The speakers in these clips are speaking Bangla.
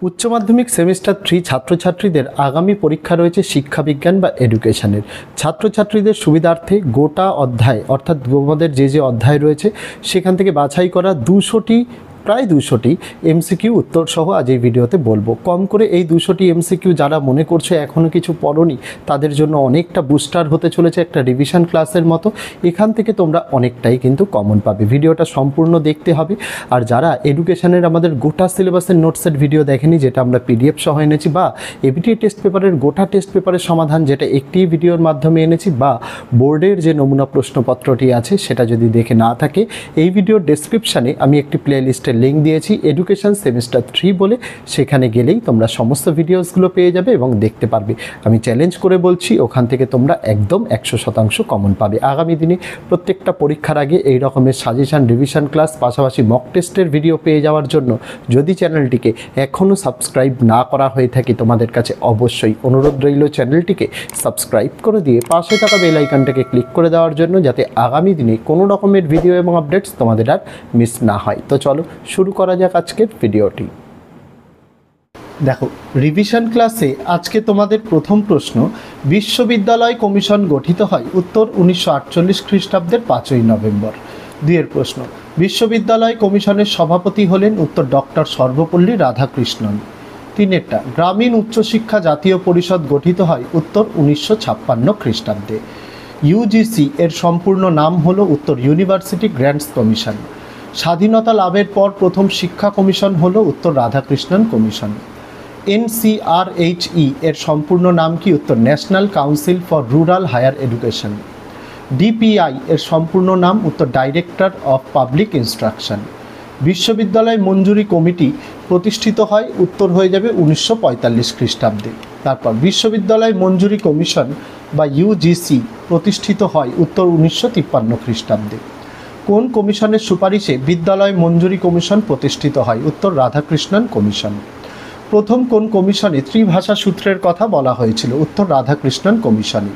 উচ্চ মাধ্যমিক সেমিস্টার 3 ছাত্রছাত্রীদের আগামী পরীক্ষা রয়েছে শিক্ষাবিজ্ঞান বা এডুকেশনের। ছাত্রছাত্রীদের সুবিধার্থে গোটা অধ্যায় অর্থাৎ তোমাদের যে অধ্যায় রয়েছে সেখান থেকে বাছাই করা প্রায় 200টি এমসিকিউ উত্তর সহ আজ এই ভিডিওতে বলবো। কম করে এই 200টি এমসিকিউ যারা মনে করছে এখনও কিছু পড়োনি তাদের জন্য অনেকটা বুস্টার হতে চলেছে, একটা রিভিশন ক্লাসের মতো। এখান থেকে তোমরা অনেকটাই কিন্তু কমন পাবে। ভিডিওটা সম্পূর্ণ দেখতে হবে। আর যারা এডুকেশনের আমাদের গোটা সিলেবাসের নোটসের ভিডিও দেখেনি, যেটা আমরা পিডিএফ সহ এনেছি, বা এবিটিএ টেস্ট পেপারের গোটা টেস্ট পেপারের সমাধান যেটা একটি ভিডিওর মাধ্যমে এনেছি, বা বোর্ডের যে নমুনা প্রশ্নপত্রটি আছে সেটা যদি দেখে না থাকে, এই ভিডিওর ডেসক্রিপশানে আমি একটি প্লেলিস্টের লিঙ্ক দিয়েছি এডুকেশন সেমিস্টার 3 বলে, সেখানে গেলেই তোমরা সমস্ত ভিডিওসগুলো পেয়ে যাবে এবং দেখতে পারবে। আমি চ্যালেঞ্জ করে বলছি ওখান থেকে তোমরা একদম 100% কমন পাবে। আগামী দিনে প্রত্যেকটা পরীক্ষার আগে এই রকমের সাজেশান, রিভিশন ক্লাস, পাশাপাশি মক টেস্টের ভিডিও পেয়ে যাওয়ার জন্য যদি চ্যানেলটিকে এখনও সাবস্ক্রাইব না করা হয়ে থাকে, তোমাদের কাছে অবশ্যই অনুরোধ রইল চ্যানেলটিকে সাবস্ক্রাইব করে দিয়ে পাশে থাকা বেল আইকনটাকে ক্লিক করে দেওয়ার জন্য, যাতে আগামী দিনে কোনো রকমের ভিডিও এবং আপডেটস তোমাদের আর মিস না হয়। তো চলো শুরু করা যাক আজকের ভিডিওটি। দেখো, রিভিশন ক্লাসে আজকে তোমাদের প্রথম প্রশ্ন, বিশ্ববিদ্যালয় কমিশন গঠিত হয় উত্তর 1948 খ্রিস্টাব্দের 5ই নভেম্বর। 2 প্রশ্ন, বিশ্ববিদ্যালয় কমিশনের সভাপতি হলেন উত্তর ডক্টর সর্বপল্লী রাধাকৃষ্ণন। 3টা, গ্রামীণ উচ্চশিক্ষা জাতীয় পরিষদ গঠিত হয় উত্তর 1956 খ্রিস্টাব্দে। ইউজিসি এর সম্পূর্ণ নাম হলো উত্তর ইউনিভার্সিটি গ্র্যান্টস কমিশন। স্বাধীনতা লাভের পর প্রথম শিক্ষা কমিশন হলো উত্তর রাধাকৃষ্ণন কমিশন। এনসিআরএইচই এর সম্পূর্ণ নাম কি? উত্তর National Council for Rural Higher Education. DPI এর সম্পূর্ণ নাম উত্তর ডাইরেক্টর অফ পাবলিক ইনস্ট্রাকশন। বিশ্ববিদ্যালয় মঞ্জুরি কমিটি প্রতিষ্ঠিত হয় উত্তর হয়ে যাবে 1945 খ্রিস্টাব্দে। তারপর বিশ্ববিদ্যালয় মঞ্জুরি কমিশন বা ইউজিসি প্রতিষ্ঠিত হয় উত্তর 1953 খ্রিস্টাব্দে। কোন কমিশনের সুপারিশে বিদ্যালয় মঞ্জুরি কমিশন প্রতিষ্ঠিত হয়? উত্তর রাধাকৃষ্ণন কমিশন। প্রথম কোন কমিশনে ত্রিভাষা সূত্রের কথা বলা হয়েছিল? উত্তর রাধাকৃষ্ণন কমিশনে।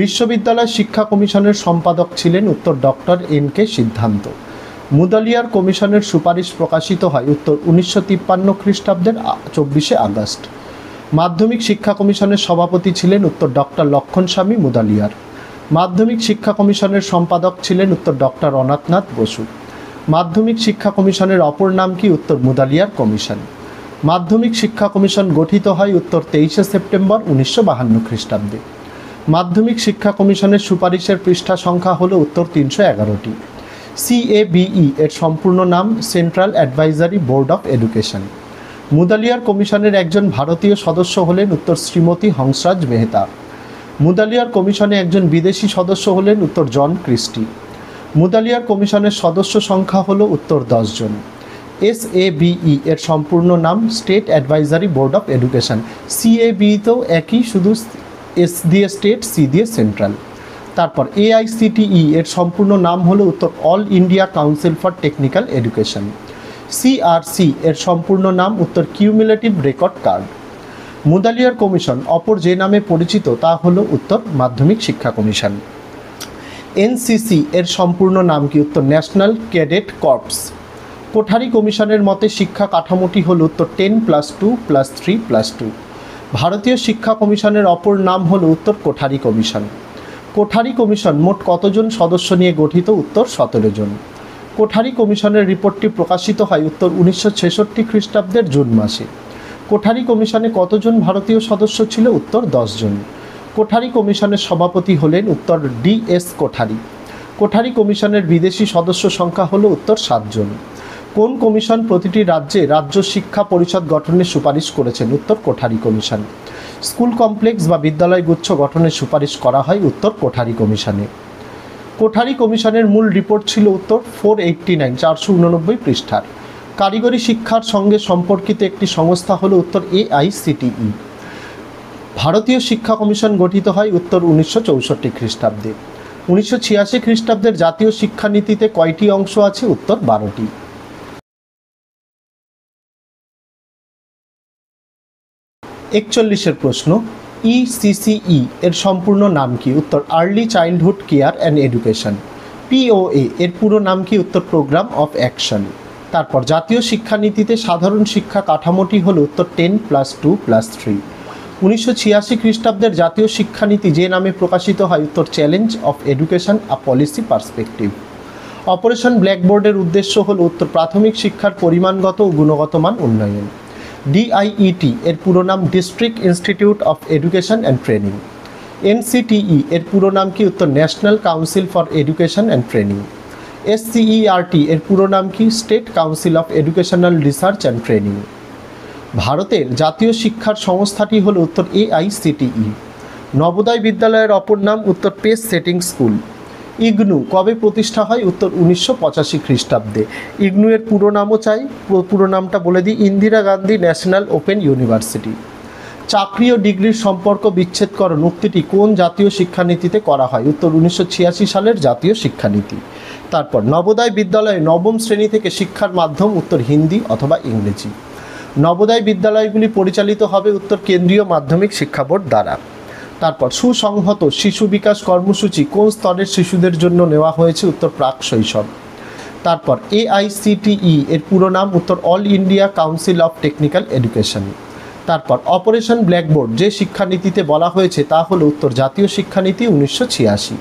বিশ্ববিদ্যালয় শিক্ষা কমিশনের সম্পাদক ছিলেন উত্তর ডক্টর এন.কে সিদ্ধান্ত। মুদালিয়ার কমিশনের সুপারিশ প্রকাশিত হয় উত্তর 1953 খ্রিস্টাব্দের 24শে আগস্ট। মাধ্যমিক শিক্ষা কমিশনের সভাপতি ছিলেন উত্তর ডক্টর লক্ষণস্বামী মুদালিয়ার। মাধ্যমিক শিক্ষা কমিশনের সম্পাদক ছিলেন উত্তর ডক্টর অনাথনাথ বসু। মাধ্যমিক শিক্ষা কমিশনের অপর নাম কি? উত্তর মুদালিয়ার কমিশন। মাধ্যমিক শিক্ষা কমিশন গঠিত হয় উত্তর 23শে সেপ্টেম্বর 1952 খ্রিস্টাব্দে। মাধ্যমিক শিক্ষা কমিশনের সুপারিশের পৃষ্ঠা সংখ্যা হল উত্তর 311টি। সিএবিই এর সম্পূর্ণ নাম central advisory board of education. Mudaliar কমিশনের একজন ভারতীয় সদস্য হলেন উত্তর শ্রীমতী হংসরাজ মেহতা। মুদালিয়ার কমিশনে একজন বিদেশি সদস্য হলেন উত্তর জন ক্রিস্টি। মুদালিয়ার কমিশনের সদস্য সংখ্যা হল উত্তর 10 জন। এসএবিই এর সম্পূর্ণ নাম state advisory board of education. সিএবিইতেও একই, শুধু এস দিয়ে স্টেট, সি দিয়ে সেন্ট্রাল। তারপর এআইসিটিই এর সম্পূর্ণ নাম হলো উত্তর all India council for technical education. CRC এর সম্পূর্ণ নাম উত্তর cumulative record card. Mudaliar commission অপর যে নামে পরিচিত তা হলো উত্তর মাধ্যমিক শিক্ষা কমিশন। এনসিসি এর সম্পূর্ণ নাম কি? উত্তর ন্যাশনাল ক্যাডেট কর্পস। কোঠারি কমিশনের মতে শিক্ষা কাঠামোটি হল উত্তর 10+2+3+2। ভারতীয় শিক্ষা কমিশনের অপর নাম হল উত্তর কোঠারি কমিশন। কোঠারি কমিশন মোট কতজন সদস্য নিয়ে গঠিত? উত্তর 17 জন। কোঠারি কমিশনের রিপোর্টটি প্রকাশিত হয় উত্তর 1966 খ্রিস্টাব্দের জুন মাসে। কোঠারি কমিশনে কতজন ভারতীয় সদস্য ছিল? উত্তর 10 জন। কোঠারি কমিশনের সভাপতি হলেন উত্তর ডিএস কোঠারি। কোঠারি কমিশনের বিদেশি সদস্য সংখ্যা হল উত্তর 7 জন। কোন কমিশন প্রতিটি রাজ্যে রাজ্য শিক্ষা পরিষদ গঠনের সুপারিশ করেছেন? উত্তর কোঠারি কমিশন। স্কুল কমপ্লেক্স বা বিদ্যালয় গুচ্ছ গঠনের সুপারিশ করা হয় উত্তর কোঠারি কমিশনে। কোঠারি কমিশনের মূল রিপোর্ট ছিল উত্তর 489 পৃষ্ঠার। কারিগরি শিক্ষার সঙ্গে সম্পর্কিত একটি সংস্থা হলো উত্তর এআইসিটিই। ভারতীয় শিক্ষা কমিশন গঠিত হয় উত্তর 1964 খ্রিস্টাব্দে। 1986 খ্রিস্টাব্দের জাতীয় শিক্ষানীতিতে কয়টি অংশ আছে? উত্তর 12টি। 41 প্রশ্ন, ইসিসিই এর সম্পূর্ণ নাম কি? উত্তর early childhood care and education. POA এর পুরো নাম কি? উত্তর প্রোগ্রাম অফ অ্যাকশন। তারপর জাতীয় শিক্ষানীতিতে সাধারণ শিক্ষা কাঠামোটি হল উত্তর 10+2+3। 1986 খ্রিস্টাব্দের জাতীয় শিক্ষানীতি যে নামে প্রকাশিত হয় উত্তর challenge of education a policy perspective. Operation ব্ল্যাকবোর্ডের উদ্দেশ্য হল উত্তর প্রাথমিক শিক্ষার পরিমাণগত ও গুণগত মান উন্নয়ন। ডিআইইটি এর পুরো নাম district institute of education and training. NCTE এর পুরো নাম কি উত্তর National Council for education and training. SCERT এর পুরো নাম কি state council of educational research and training. ভারতের জাতীয় শিক্ষার সংস্থাটি হল উত্তর এআইসিটিই। নবোদয় বিদ্যালয়ের অপর নাম উত্তর পেস সেটিং স্কুল। ইগনু কবে প্রতিষ্ঠা হয় উত্তর 1985 খ্রিস্টাব্দে। ইগনু এর পুরো নামও চাই, পুরো নামটা বলে দিই, Indira Gandhi national open university. চাকরি ও ডিগ্রির সম্পর্ক বিচ্ছেদকরণ উক্তিটি কোন জাতীয় শিক্ষানীতিতে করা হয় উত্তর 1986 সালের জাতীয় শিক্ষানীতি। তারপর নবোদয় বিদ্যালয়ে নবম শ্রেণী থেকে শিক্ষার মাধ্যম উত্তর হিন্দি অথবা ইংরেজি। নবোদয় বিদ্যালয়গুলি পরিচালিত হবে উত্তর কেন্দ্রীয় মাধ্যমিক শিক্ষা বোর্ড দ্বারা। তারপর সুসংহত শিশু বিকাশ কর্মসূচি কোন স্তরের শিশুদের জন্য নেওয়া হয়েছে উত্তর প্রাক শৈশব। তারপর এআইসিটিই এর পুরো নাম উত্তর all India council of technical education. তারপর অপারেশন ব্ল্যাকবোর্ড যে শিক্ষানীতিতে বলা হয়েছে তা হলো উত্তর জাতীয় শিক্ষানীতি 1986।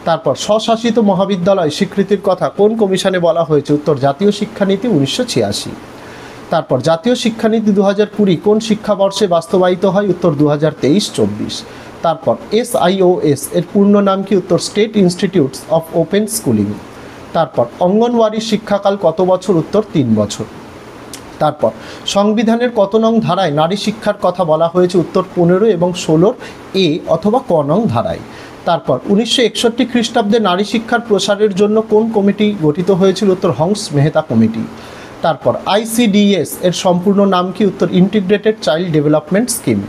তারপর স্বশাসিত মহাবিদ্যালয় স্বীকৃতির কথা কোন কমিশনে বলা হয়েছে উত্তর জাতীয় শিক্ষানীতি 1986। তারপর জাতীয় শিক্ষানীতি 2020 কোন শিক্ষাবর্ষে বাস্তবায়িত হয় উত্তর 2023-24। তারপর এসআইওএস এর পূর্ণ নাম কি উত্তর state institutes of open schooling. তারপর অঙ্গনওয়াড়ির শিক্ষাকাল কত বছর উত্তর 3 বছর। তারপর সংবিধানের কত নং ধারায় নারী শিক্ষার কথা বলা হয়েছে উত্তর 15 এবং 16 এ অথবা ক নং ধারায়। তারপর 1961 খ্রিস্টাব্দে নারী শিক্ষার প্রসারের জন্য কোন কমিটি গঠিত হয়েছিল উত্তর হংস মেহতা কমিটি। তারপর আইসিডিএস এর সম্পূর্ণ নাম কি উত্তর ইন্টিগ্রেটেড চাইল্ড ডেভেলপমেন্ট স্কিম।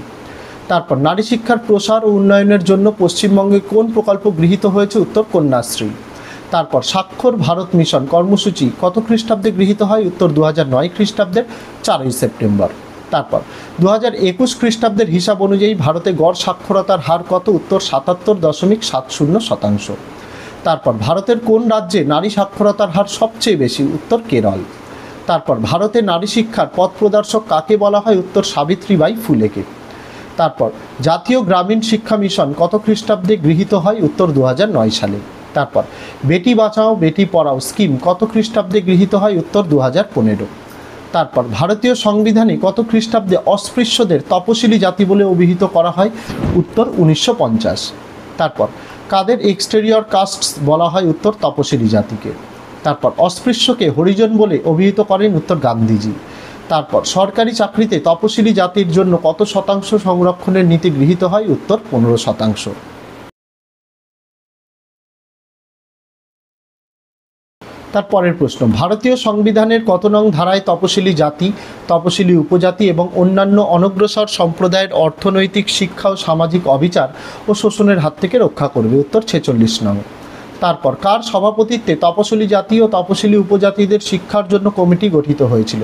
তারপর নারী শিক্ষার প্রসার ও উন্নয়নের জন্য পশ্চিমবঙ্গে কোন প্রকল্প গৃহীত হয়েছে উত্তর কন্যাশ্রী। তারপর স্বাক্ষর ভারত মিশন কর্মসূচি কত খ্রিস্টাব্দে গৃহীত হয় উত্তর 2009 খ্রিস্টাব্দের 4ই সেপ্টেম্বর। তারপর 2021 খ্রিস্টাব্দের হিসাব অনুযায়ী ভারতে গড় সাক্ষরতার হার কত উত্তর 77.70%। তারপর ভারতের কোন রাজ্যে নারী সাক্ষরতার হার সবচেয়ে বেশি উত্তর কেরল। তারপর ভারতে নারী শিক্ষার পথ প্রদর্শক কাকে বলা হয় উত্তর সাবিত্রীবাই ফুলেকে। তারপর জাতীয় গ্রামীণ শিক্ষা মিশন কত খ্রিস্টাব্দে গৃহীত হয় উত্তর 2009 সালে। তারপর বেটি বাঁচাও বেটি পড়াও স্কিম কত খ্রিস্টাব্দে গৃহীত হয় উত্তর 2015। তারপর ভারতীয় সংবিধানে কত খ্রিস্টাব্দে অস্পৃশ্যদের তপশিলি জাতি বলে অভিহিত করা হয় উত্তর 1950। তারপর কাদের এক্সটেরিয়র কাস্টস বলা হয় উত্তর তপশিলি জাতিকে। তারপর অস্পৃশ্যকে হরিজন বলে অভিহিত করেন উত্তর গান্ধীজি। তারপর সরকারি চাকরিতে তপশিলি জাতির জন্য কত শতাংশ সংরক্ষণের নীতি গৃহীত হয় উত্তর 15%। তারপরের প্রশ্ন, ভারতীয় সংবিধানের কত নং ধারায় তপশিলি জাতি, তপশিলি উপজাতি এবং অন্যান্য অনগ্রসর সম্প্রদায়ের অর্থনৈতিক শিক্ষা ও সামাজিক অবিচার ও শোষণের হাত থেকে রক্ষা করবে উত্তর 46 নং। তারপর কার সভাপতিত্বে তপশিলি জাতি ও তপশিলি উপজাতিদের শিক্ষার জন্য কমিটি গঠিত হয়েছিল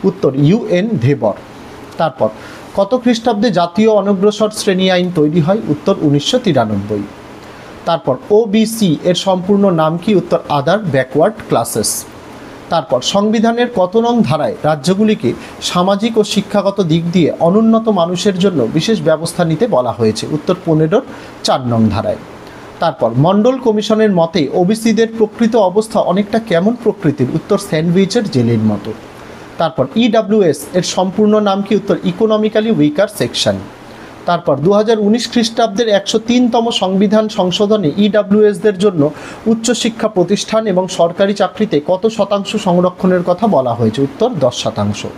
উত্তর ইউএন ধেবর। তারপর কত খ্রিস্টাব্দে জাতীয় অনগ্রসর শ্রেণী আইন তৈরি হয় উত্তর 1993। তারপর ওবিসি এর সম্পূর্ণ নাম কি উত্তর আদার ব্যাকওয়ার্ড ক্লাসেস। তারপর সংবিধানের কত নং ধারায় রাজ্যগুলিকে সামাজিক ও শিক্ষাগত দিক দিয়ে অনুন্নত মানুষের জন্য বিশেষ ব্যবস্থা নিতে বলা হয়েছে উত্তর 15 4 নং ধারায়। তারপর মন্ডল কমিশনের মতে ওবিসিদের প্রকৃত অবস্থা অনেকটা কেমন প্রকৃতির উত্তর স্যান্ডউইচের জেলের মতো। তারপর ইডাব্লিউএস এর সম্পূর্ণ নাম কি উত্তর ইকোনমিক্যালি উইকার সেকশন। তারপর 2019 খ্রিস্টাব্দের 103তম সংবিধান সংশোধনে ইডাব্লিউএসদের জন্য উচ্চশিক্ষা প্রতিষ্ঠান এবং সরকারি চাকরিতে কত শতাংশ সংরক্ষণের কথা বলা হয়েছে উত্তর 10%।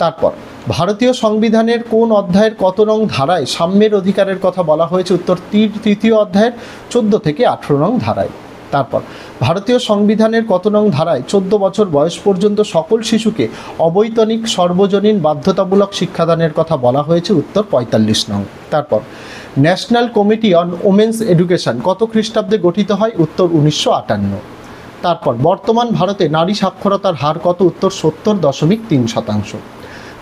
তারপর ভারতীয় সংবিধানের কোন অধ্যায়ের কত নং ধারায় সাম্যের অধিকারের কথা বলা হয়েছে উত্তর 3য় অধ্যায়ের 14 থেকে 18 নং ধারায়। তারপর ভারতীয় সংবিধানের কত নং ধারায় 14 বছর বয়স পর্যন্ত সকল শিশুকে অবৈতনিক সর্বজনীন বাধ্যতামূলক শিক্ষাদানের কথা বলা হয়েছে উত্তর 45 নং। তারপর national committee on women's education কত খ্রিস্টাব্দে গঠিত হয় উত্তর 1958। তারপর বর্তমান ভারতে নারী সাক্ষরতার হার কত উত্তর 70.3%।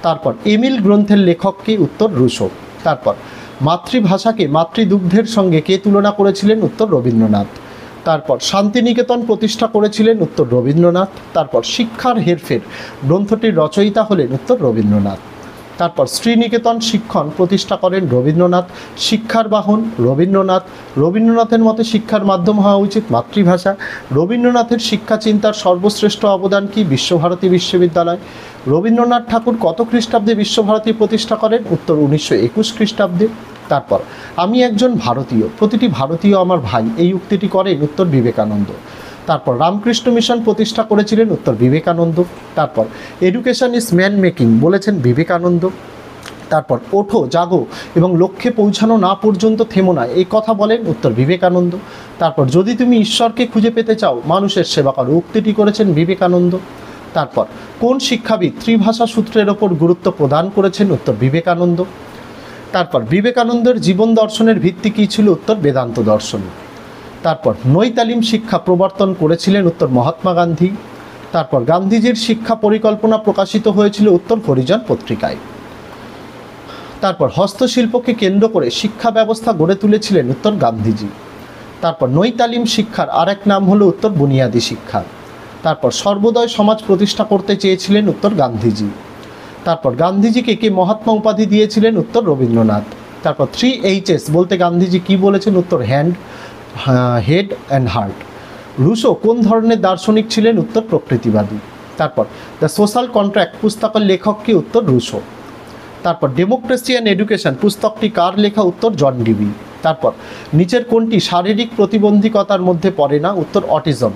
তারপর এমিল গ্রন্থের লেখক কে উত্তর রুশো। তারপর মাতৃভাষাকে মাতৃদুগ্ধের সঙ্গে কে তুলনা করেছিলেন উত্তর রবীন্দ্রনাথ। তারপর শান্তিনিকেতন প্রতিষ্ঠা করেছিলেন উত্তর রবীন্দ্রনাথ। তারপর শিক্ষার হেরফের গ্রন্থটির রচয়িতা হলেন উত্তর রবীন্দ্রনাথ। তারপর শ্রীনিকেতন শিক্ষণ প্রতিষ্ঠা করেন রবীন্দ্রনাথ। শিক্ষার বাহন রবীন্দ্রনাথ। রবীন্দ্রনাথের মতে শিক্ষার মাধ্যম হওয়া উচিত মাতৃভাষা। রবীন্দ্রনাথের শিক্ষা চিন্তার সর্বশ্রেষ্ঠ অবদান কি? বিশ্বভারতী বিশ্ববিদ্যালয়। রবীন্দ্রনাথ ঠাকুর কত খ্রিস্টাব্দে বিশ্বভারতী প্রতিষ্ঠা করেন? উত্তর 1921 খ্রিস্টাব্দে। তারপর আমি একজন ভারতীয়, প্রতিটি ভারতীয় আমার ভাই, এই উক্তিটি করেন উত্তর বিবেকানন্দ। তারপর রামকৃষ্ণ মিশন প্রতিষ্ঠা করেছিলেন উত্তর বিবেকানন্দ। তারপর এডুকেশন ইজ ম্যান মেকিং বলেছেন বিবেকানন্দ। তারপর ওঠো জাগো এবং লক্ষ্যে পৌঁছানো না পর্যন্ত থেমো না, এই কথা বলেন উত্তর বিবেকানন্দ। তারপর যদি তুমি ঈশ্বরকে খুঁজে পেতে চাও মানুষের সেবা করো, উক্তিটি করেছেন বিবেকানন্দ। তারপর কোন শিক্ষাবিদ ত্রিভাষা সূত্রের ওপর গুরুত্ব প্রদান করেছেন? উত্তর বিবেকানন্দ। তারপর বিবেকানন্দের জীবন দর্শনের ভিত্তি কী ছিল? উত্তর বেদান্ত দর্শন। তারপর নৈতালিম শিক্ষা প্রবর্তন করেছিলেন উত্তর মহাত্মা গান্ধী। তারপর গান্ধীজির শিক্ষা পরিকল্পনা প্রকাশিত হয়েছিল উত্তর হরিজন পত্রিকায়। তারপর হস্তশিল্পকে কেন্দ্র করে শিক্ষা ব্যবস্থা গড়ে তুলেছিলেন উত্তর গান্ধীজি। তারপর নৈতালিম শিক্ষার আরেক নাম হলো উত্তর বুনিয়াদী শিক্ষা। তারপর সর্বোদয় সমাজ প্রতিষ্ঠা করতে চেয়েছিলেন উত্তর গান্ধীজি। তারপর গান্ধীজিকে কে মহাত্মা উপাধি দিয়েছিলেন? উত্তর রবীন্দ্রনাথ। তারপর 3Hs বলতে গান্ধীজি কি বলেছেন? উত্তর হেড অ্যান্ড হার্ট। রুশো কোন ধরনের দার্শনিক ছিলেন? উত্তর প্রকৃতিবাদী। তারপর দ্য সোশ্যাল কন্ট্রাক্ট পুস্তকের লেখক কি? উত্তর রুশো। তারপর ডেমোক্রেসি অ্যান্ড এডুকেশন পুস্তকটি কার লেখা? উত্তর জন ডিবি। তারপর নিচের কোনটি শারীরিক প্রতিবন্ধকতার মধ্যে পড়ে না? উত্তর অটিজম।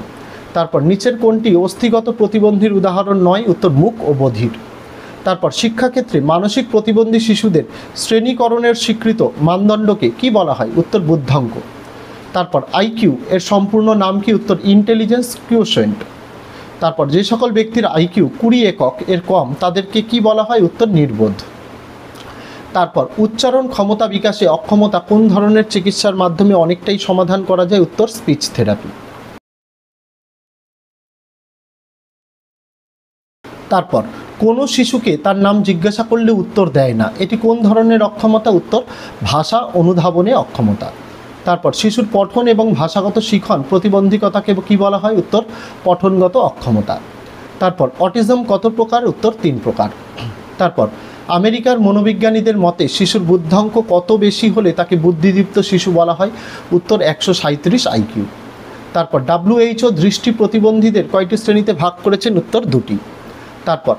তারপর নিচের কোনটি অস্থিগত প্রতিবন্ধীর উদাহরণ নয়? উত্তর মুক ও বধির। তারপর শিক্ষাক্ষেত্রে মানসিক প্রতিবন্ধী শিশুদের শ্রেণীকরণের স্বীকৃত মানদণ্ডকে কি বলা হয়? উত্তর বুদ্ধাঙ্ক। তারপর আইকিউ এর সম্পূর্ণ নাম কি? উত্তর ইন্টেলিজেন্স কোয়েশিয়েন্ট। তারপর যে সকল ব্যক্তির আইকিউ 20 একক এর কম তাদেরকে কি বলা হয়? উত্তর নির্বোধ। তারপর উচ্চারণ ক্ষমতা বিকাশে অক্ষমতা কোন ধরনের চিকিৎসার মাধ্যমে অনেকটাই সমাধান করা যায়? উত্তর স্পিচ থেরাপি। তারপর কোনো শিশুকে তার নাম জিজ্ঞাসা করলে উত্তর দেয় না, এটি কোন ধরনের অক্ষমতা? উত্তর ভাষা অনুধাবনে অক্ষমতা। তারপর শিশুর পঠন এবং ভাষাগত শিখন প্রতিবন্ধকতাকে কি বলা হয়? উত্তর পঠনগত অক্ষমতা। তারপর অটিজম কত প্রকার? উত্তর 3 প্রকার। তারপর আমেরিকার মনোবিজ্ঞানীদের মতে শিশুর বুদ্ধাঙ্ক কত বেশি হলে তাকে বুদ্ধিদীপ্ত শিশু বলা হয়? উত্তর 137 আইকিউ। তারপর WHO দৃষ্টি প্রতিবন্ধীদের কয়টি শ্রেণীতে ভাগ করেছেন? উত্তর 2টি। তারপর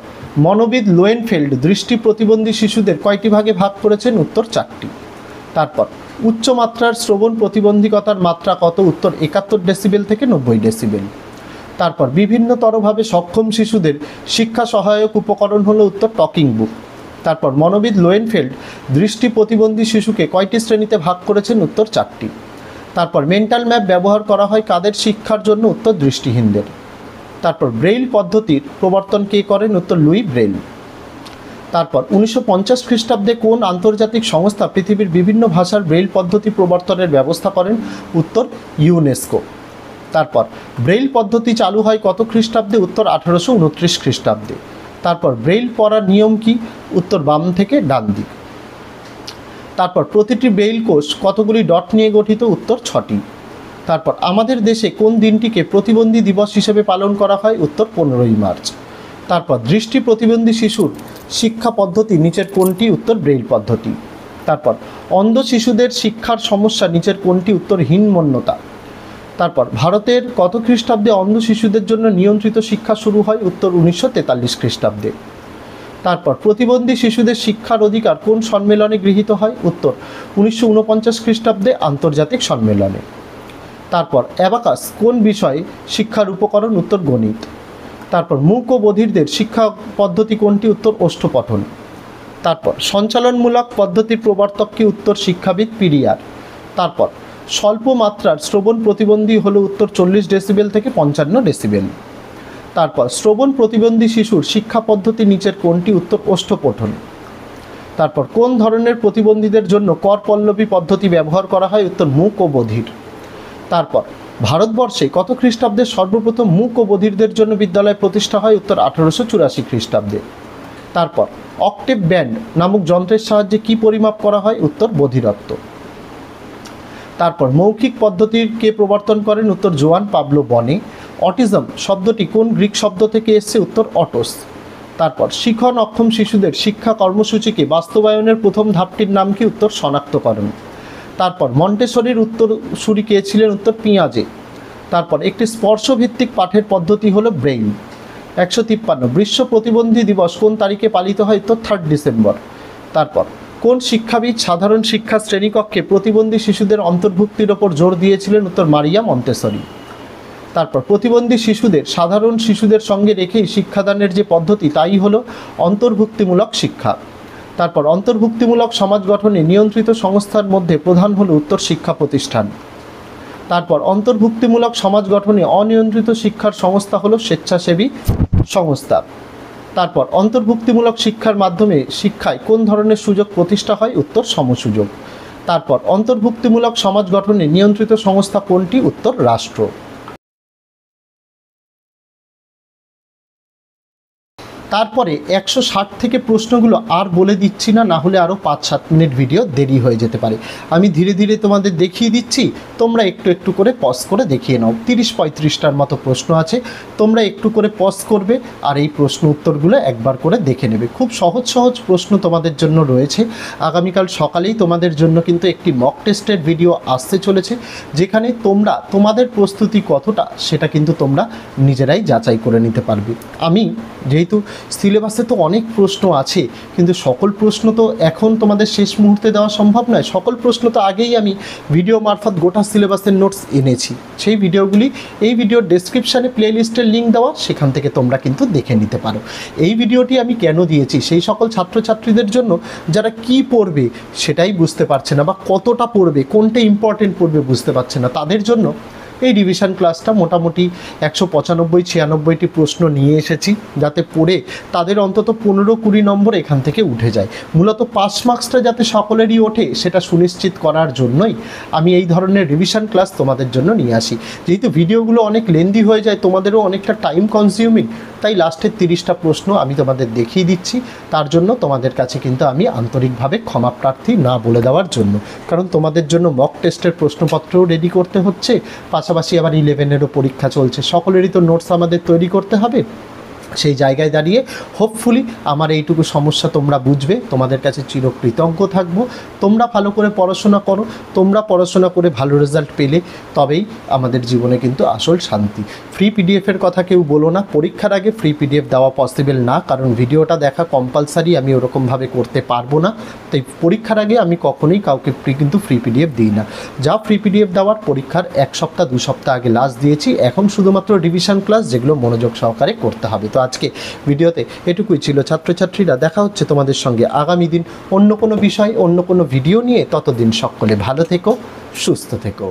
মনোবিদ লোয়েনফেল্ড দৃষ্টি প্রতিবন্ধী শিশুদের কয়টি ভাগে ভাগ করেছেন? উত্তর 4টি। তারপর উচ্চমাত্রার শ্রবণ প্রতিবন্ধকতার মাত্রা কত? উত্তর 71 ডেসিবেল থেকে 90 ডেসিবেল। তারপর বিভিন্নতরভাবে সক্ষম শিশুদের শিক্ষা সহায়ক উপকরণ হলো উত্তর টকিং বুক। তারপর মনোবিদ লোয়েনফেল্ড দৃষ্টি প্রতিবন্ধী শিশুকে কয়টি শ্রেণীতে ভাগ করেছেন? উত্তর 4টি। তারপর মেন্টাল ম্যাপ ব্যবহার করা হয় কাদের শিক্ষার জন্য? উত্তর দৃষ্টিহীনদের। তারপর ব্রেইল পদ্ধতির প্রবর্তন কে করেন? উত্তর লুই ব্রেইল। তারপর 1950 খ্রিস্টাব্দে কোন আন্তর্জাতিক সংস্থা পৃথিবীর বিভিন্ন ভাষার ব্রেইল পদ্ধতি প্রবর্তনের ব্যবস্থা করেন? উত্তর ইউনেস্কো। তারপর ব্রেইল পদ্ধতি চালু হয় কত খ্রিস্টাব্দে? উত্তর 1829 খ্রিস্টাব্দে। তারপর ব্রেইল পড়ার নিয়ম কি? উত্তর বাম থেকে ডান দিক। তারপর প্রতিটি ব্রেইল কোষ কতগুলি ডট নিয়ে গঠিত? উত্তর 6টি। তারপর আমাদের দেশে কোন দিনটিকে প্রতিবন্ধী দিবস হিসেবে পালন করা হয়? উত্তর 15ই মার্চ। তারপর দৃষ্টি প্রতিবন্ধী শিশুর শিক্ষা পদ্ধতি নিচের কোনটি? উত্তর ব্রেইল পদ্ধতি। তারপর অন্ধ শিশুদের শিক্ষার সমস্যা নিচের কোনটি? উত্তর হীনমন্যতা। তারপর ভারতের কত খ্রিস্টাব্দে অন্ধ শিশুদের জন্য নিয়ন্ত্রিত শিক্ষা শুরু হয়? উত্তর 1943 খ্রিস্টাব্দে। তারপর প্রতিবন্ধী শিশুদের শিক্ষার অধিকার কোন সম্মেলনে গৃহীত হয়? উত্তর 1949 খ্রিস্টাব্দে আন্তর্জাতিক সম্মেলনে। তারপর অ্যাবাকাস কোন বিষয়ে শিক্ষার উপকরণ? উত্তর গণিত। তারপর মূক ও বধিরদের শিক্ষা পদ্ধতি কোনটি? উত্তর ওষ্ঠপঠন। তারপর সঞ্চালনমূলক পদ্ধতির প্রবর্তক কি? উত্তর শিক্ষাবিদ পিরিয়ার। তারপর স্বল্প মাত্রার শ্রবণ প্রতিবন্ধী হলো উত্তর 40 ডেসিবেল থেকে 55 ডেসিবেল। তারপর শ্রবণ প্রতিবন্ধী শিশুর শিক্ষা পদ্ধতি নিচের কোনটি? উত্তর ওষ্ঠপঠন। তারপর কোন ধরনের প্রতিবন্ধীদের জন্য কর পল্লবী পদ্ধতি ব্যবহার করা হয়? উত্তর মূক ও বধির। তারপর ভারতবর্ষে কত খ্রিস্টাব্দে সর্বপ্রথম মূক ও বধিরদের জন্য বিদ্যালয় প্রতিষ্ঠা হয়? উত্তর 1884 খ্রিস্টাব্দে। তারপর অক্টেভ ব্যান্ড নামক যন্ত্রের সাহায্যে কি পরিমাপ করা হয়? উত্তর বধিরত্ব। তারপর মৌখিক পদ্ধতির কে প্রবর্তন করেন? উত্তর জোয়ান পাবলো বনে। অটিজম শব্দটি কোন গ্রিক শব্দ থেকে এসেছে? উত্তর অটোস। তারপর শিখন অক্ষম শিশুদের শিক্ষা কর্মসূচিকে বাস্তবায়নের প্রথম ধাপটির নাম কি? উত্তর শনাক্তকরণ। তারপর মন্টেসরির উত্তরসূরি কে ছিলেন? উত্তর পিঁয়াজে। তারপর একটি স্পর্শভিত্তিক পাঠের পদ্ধতি হলো ব্রেইন। 153 বিশ্ব প্রতিবন্ধী দিবস কোন তারিখে পালিত হয়? উত্তর 3 ডিসেম্বর। তারপর কোন শিক্ষাবিদ সাধারণ শিক্ষা শ্রেণীকক্ষে প্রতিবন্ধী শিশুদের অন্তর্ভুক্তির ওপর জোর দিয়েছিলেন? উত্তর মারিয়া মন্তেসরি। তারপর প্রতিবন্ধী শিশুদের সাধারণ শিশুদের সঙ্গে রেখেই শিক্ষাদানের যে পদ্ধতি তাই হলো অন্তর্ভুক্তিমূলক শিক্ষা। তারপর অন্তর্ভুক্তিমূলক সমাজ গঠনে নিয়ন্ত্রিত সংস্থার মধ্যে প্রধান হলো উত্তর শিক্ষা প্রতিষ্ঠান। তারপর অন্তর্ভুক্তিমূলক সমাজ গঠনে অনিয়ন্ত্রিত শিক্ষার সংস্থা হলো স্বেচ্ছাসেবী সংস্থা। তারপর অন্তর্ভুক্তিমূলক শিক্ষার মাধ্যমে শিক্ষায় কোন ধরনের সুযোগ প্রতিষ্ঠা হয়? উত্তর সমসুযোগ। তারপর অন্তর্ভুক্তিমূলক সমাজ গঠনে নিয়ন্ত্রিত সংস্থা কোনটি? উত্তর রাষ্ট্র। তারপরে 160 থেকে প্রশ্নগুলো আর বলে দিচ্ছি না, না হলে আরও 5-7 মিনিট ভিডিও দেরি হয়ে যেতে পারে। আমি ধীরে ধীরে তোমাদের দেখিয়ে দিচ্ছি, তোমরা একটু একটু করে পজ করে দেখিয়ে নাও। 30-35টার মতো প্রশ্ন আছে, তোমরা একটু করে পজ করবে আর এই প্রশ্ন উত্তরগুলো একবার করে দেখে নেবে। খুব সহজ সহজ প্রশ্ন তোমাদের জন্য রয়েছে। আগামীকাল সকালেই তোমাদের জন্য কিন্তু একটি মক টেস্টের ভিডিও আসতে চলেছে, যেখানে তোমরা তোমাদের প্রস্তুতি কতটা সেটা কিন্তু তোমরা নিজেরাই যাচাই করে নিতে পারবে। আমি যেহেতু সিলেবাসে তো অনেক প্রশ্ন আছে, কিন্তু সকল প্রশ্ন তো এখন তোমাদের শেষ মুহূর্তে দেওয়া সম্ভব নয়। সকল প্রশ্ন তো আগেই আমি ভিডিও মারফত গোটা সিলেবাসের নোটস এনেছি। সেই ভিডিওগুলি এই ভিডিওর ডেসক্রিপশানে প্লেলিস্টের লিঙ্ক দেওয়া, সেখান থেকে তোমরা কিন্তু দেখে নিতে পারো। এই ভিডিওটি আমি কেন দিয়েছি? সেই সকল ছাত্রছাত্রীদের জন্য যারা কি পড়বে সেটাই বুঝতে পারছে না, বা কতটা পড়বে, কোনটা ইম্পর্টেন্ট পড়বে বুঝতে পারছে না, তাদের জন্য এই রিভিশন ক্লাসটা মোটামুটি 195-96টি প্রশ্ন নিয়ে এসেছি, যাতে পড়ে তাদের অন্তত 15-20 নম্বর এখান থেকে উঠে যায়। মূলত পাস মার্কসটা যাতে সকলেরই ওঠে সেটা সুনিশ্চিত করার জন্যই আমি এই ধরনের রিভিশন ক্লাস তোমাদের জন্য নিয়ে আসি। যেহেতু ভিডিওগুলো অনেক লেন্দি হয়ে যায়, তোমাদেরও অনেকটা টাইম কনজিউমিং, তাই লাস্টের 30টা প্রশ্ন আমি তোমাদের দেখিয়ে দিচ্ছি। তার জন্য তোমাদের কাছে কিন্তু আমি আন্তরিকভাবে ক্ষমা প্রার্থী, না বলে দেওয়ার জন্য, কারণ তোমাদের জন্য মক টেস্টের প্রশ্নপত্রও রেডি করতে হচ্ছে, পাশাপাশি আবার 11-এরও পরীক্ষা চলছে, সকলেরই তো নোটস আমাদের তৈরি করতে হবে। সেই জায়গায় দাঁড়িয়ে হোপফুলি আমার এইটুকু সমস্যা তোমরা বুঝবে, তোমাদের কাছে চিরকৃতজ্ঞ থাকবো। তোমরা ভালো করে পড়াশোনা করো, তোমরা পড়াশোনা করে ভালো রেজাল্ট পেলে তবেই আমাদের জীবনে কিন্তু আসল শান্তি। ফ্রি পিডিএফের কথা কেউ বলো না, পরীক্ষার আগে ফ্রি পিডিএফ দেওয়া পসিবল না, কারণ ভিডিওটা দেখা কম্পালসারি, আমি ওরকমভাবে করতে পারবো না। তাই পরীক্ষার আগে আমি কখনোই কাউকে কিন্তু ফ্রি পিডিএফ দিই না। যা ফ্রি পিডিএফ দেওয়ার পরীক্ষার 1 সপ্তাহ 2 সপ্তাহ আগে লাস্ট দিয়েছি, এখন শুধুমাত্র রিভিশন ক্লাস যেগুলো মনোযোগ সহকারে করতে হবে। তো আজকে ভিডিওতে এটুকুই ছিল ছাত্রছাত্রীরা। দেখা হচ্ছে তোমাদের সঙ্গে আগামী দিন অন্য কোনো বিষয়, অন্য কোনো ভিডিও নিয়ে। ততদিন সকলে ভালো থেকো, সুস্থ থেকো।